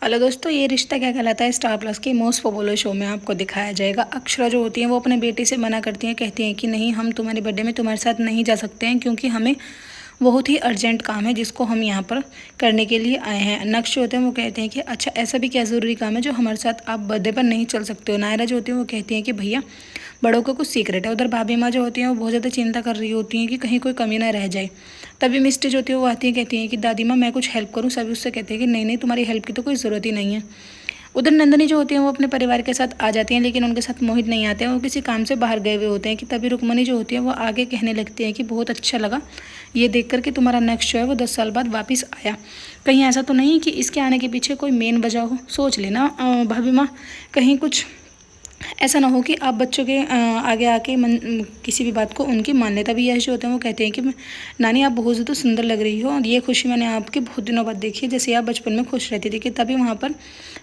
Hello दोस्तों, ये रिश्ता क्या कहलाता है स्टार प्लस के मोस्ट पॉपुलर शो में आपको दिखाया जाएगा। अक्षरा जो होती है वो अपने बेटे से मना करती हैं, कहती हैं कि नहीं, हम तुम्हारे बर्थडे में तुम्हारे साथ नहीं जा सकते हैं क्योंकि हमें बहुत ही अर्जेंट काम है जिसको हम यहाँ पर करने के लिए आए हैं। नक्श जो होते हैं वो कहते हैं कि अच्छा, ऐसा भी क्या ज़रूरी काम है जो हमारे साथ आप बर्थडे पर नहीं चल सकते हो। नायरा जो होती है वो कहती हैं कि भैया बड़ों का कुछ सीक्रेट है। उधर भाभी माँ जो होती हैं वो बहुत ज़्यादा चिंता कर रही होती हैं कि कहीं कोई कमी ना रह जाए। तभी मिस्टी जो होती है वो आती है, कहती हैं कि दादी माँ मैं कुछ हेल्प करूँ। सभी उससे कहते हैं कि नहीं नहीं, तुम्हारी हेल्प की तो कोई ज़रूरत ही नहीं है। उधर नंदनी जो होती हैं वो अपने परिवार के साथ आ जाती हैं, लेकिन उनके साथ मोहित नहीं आते हैं, वो किसी काम से बाहर गए हुए होते हैं। कि तभी रुक्मणी जो होती है वो आगे कहने लगती है कि बहुत अच्छा लगा ये देखकर कि तुम्हारा नक्श जो है वो 10 साल बाद वापस आया। कहीं ऐसा तो नहीं कि इसके आने के पीछे कोई मेन वजह हो। सोच लेना भाभी माँ, कहीं कुछ ऐसा ना हो कि आप बच्चों के आगे आके किसी भी बात को उनकी मान ले। तभी यश जो होते हैं वो कहते हैं कि नानी आप बहुत ज़्यादा सुंदर लग रही हो और ये खुशी मैंने आपके बहुत दिनों बाद देखी है, जैसे आप बचपन में खुश रहती थी। कि तभी वहाँ पर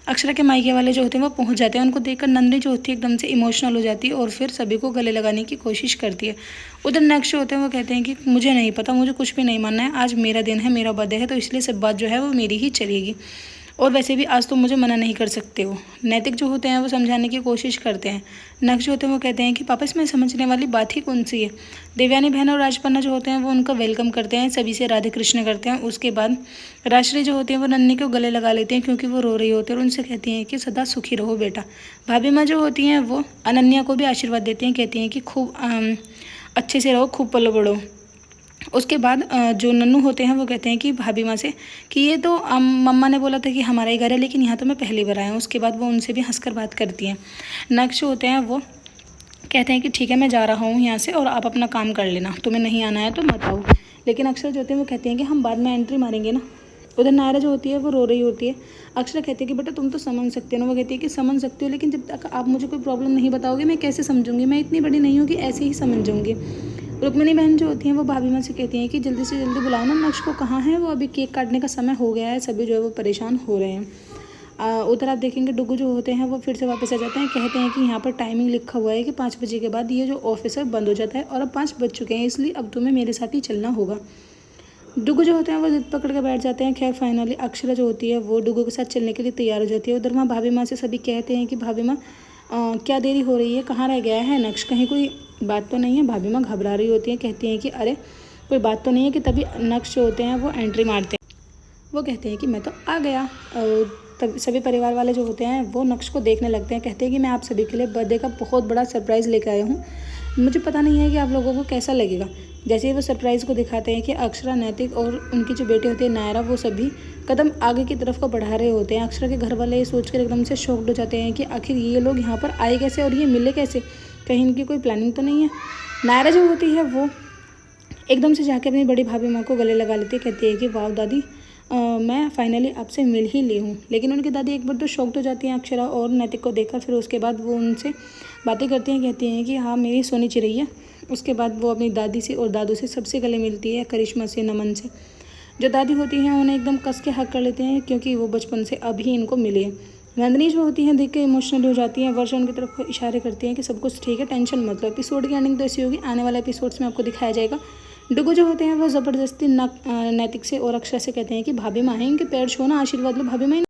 अक्षरा के मायके वाले जो होते हैं वो पहुँच जाते हैं। उनको देखकर नंदिनी जो होती है एकदम से इमोशनल हो जाती है और फिर सभी को गले लगाने की कोशिश करती है। उधर नेक्स्ट जो होते हैं वो कहते हैं कि मुझे नहीं पता, मुझे कुछ भी नहीं मानना है, आज मेरा दिन है, मेरा बर्थडे है, तो इसलिए सब बात जो है वो मेरी ही चलेगी। और वैसे भी आज तो मुझे मना नहीं कर सकते हो। नैतिक जो होते हैं वो समझाने की कोशिश करते हैं। नक्श जो होते हैं वो कहते हैं कि पापा इसमें समझने वाली बात ही कौन सी है। देवयानी बहन और राजपन्ना जो होते हैं वो उनका वेलकम करते हैं, सभी से राधे कृष्ण करते हैं। उसके बाद राजश्री जो होती हैं वो नन्ही को गले लगा लेती हैं क्योंकि वो रो रही होती है और उनसे कहती हैं कि सदा सुखी रहो बेटा। भाभी माँ जो होती हैं वो अनन्या को भी आशीर्वाद देती हैं, कहती हैं कि खूब अच्छे से रहो, खूब पलो बढ़ो। उसके बाद जो नन्नू होते हैं वो कहते हैं कि भाभी माँ से कि ये तो मम्मा ने बोला था कि हमारा ही घर है, लेकिन यहाँ तो मैं पहली बार आया हूँ। उसके बाद वो उनसे भी हंसकर बात करती हैं। नक्श होते हैं वो कहते हैं कि ठीक है, मैं जा रहा हूँ यहाँ से और आप अपना काम कर लेना, तुम्हें नहीं आना है तो मत आओ। लेकिन अक्षर जो होते हैं वो कहते हैं कि हम बाद में एंट्री मारेंगे ना। उधर नायरा जो होती है वो रो रही होती है। अक्षरा कहती है कि बेटा तुम तो समझ सकते हो ना। वो कहती है कि समझ सकती हो, लेकिन जब तक आप मुझे कोई प्रॉब्लम नहीं बताओगे मैं कैसे समझूंगी, मैं इतनी बड़ी नहीं हूँ कि ऐसे ही समझ जाऊँगी। रुक्मिणी बहन जो होती हैं वो भाभी माँ से कहती हैं कि जल्दी से जल्दी बुलाओ ना नक्श को, कहाँ है वो, अभी केक काटने का समय हो गया है। सभी जो है वो परेशान हो रहे हैं। उधर आप देखेंगे डुगू जो होते हैं वो फिर से वापस आ जाते हैं, कहते हैं कि यहाँ पर टाइमिंग लिखा हुआ है कि 5 बजे के बाद ये जो ऑफिस है बंद हो जाता है और अब 5 बज चुके हैं, इसलिए अब तुम्हें मेरे साथ ही चलना होगा। डुगू जो होते हैं वो जिद पकड़ के बैठ जाते हैं। खैर फाइनली अक्षरा जो होती है वो डुगू के साथ चलने के लिए तैयार हो जाती है। उधर वहाँ भाभी माँ से सभी कहते हैं कि भाभी माँ क्या देरी हो रही है, कहाँ रह गया है नक्श, कहीं कोई बात तो नहीं है। भाभी माँ घबरा रही होती हैं, कहती हैं कि अरे कोई बात तो नहीं है। कि तभी नक्श जो होते हैं वो एंट्री मारते हैं। वो कहते हैं कि मैं तो आ गया। तब सभी परिवार वाले जो होते हैं वो नक्श को देखने लगते हैं, कहते हैं कि मैं आप सभी के लिए बर्थडे का बहुत बड़ा सरप्राइज़ लेकर आया हूँ, मुझे पता नहीं है कि आप लोगों को कैसा लगेगा। जैसे ही वो सरप्राइज़ को दिखाते हैं कि अक्षरा, नैतिक और उनकी जो बेटे होते हैं नायरा, वो सभी कदम आगे की तरफ को बढ़ा रहे होते हैं। अक्षरा के घर वाले ये सोचकर एकदम से शॉक्ड हो जाते हैं कि आखिर ये लोग यहाँ पर आए कैसे और ये मिले कैसे, कहीं इनकी कोई प्लानिंग तो नहीं है। नायरा जो होती है वो एकदम से जाके अपनी बड़ी भाभी माँ को गले लगा लेती है, कहती है कि वाह दादी, मैं फाइनली आपसे मिल ही ली हूँ। लेकिन उनकी दादी एक बार तो शॉक्ड हो जाती हैं अक्षरा और नैतिक को देखकर। फिर उसके बाद वो उनसे बातें करती हैं, कहती हैं कि हाँ मेरी सोनी चिरैया। उसके बाद वो अपनी दादी से और दादू से सबसे गले मिलती है, करिश्मा से, नमन से। जो दादी होती हैं उन्हें एकदम कस के हक कर लेते हैं क्योंकि वो बचपन से अभी इनको मिले हैं। नंदिनी जो होती हैं देख के इमोशनल हो जाती हैं। वर्षा उनकी तरफ इशारे करती हैं कि सब कुछ ठीक है, टेंशन मत लो। एपिसोड की एंडिंग तो ऐसी होगी, आने वाले एपिसोड्स में आपको दिखाया जाएगा। डुगू जो होते हैं वो ज़बरदस्ती नैतिक से और अक्षरा से कहते हैं कि भाभी माँ है, इनके पैर छूना, आशीर्वाद लो भाभी माँ।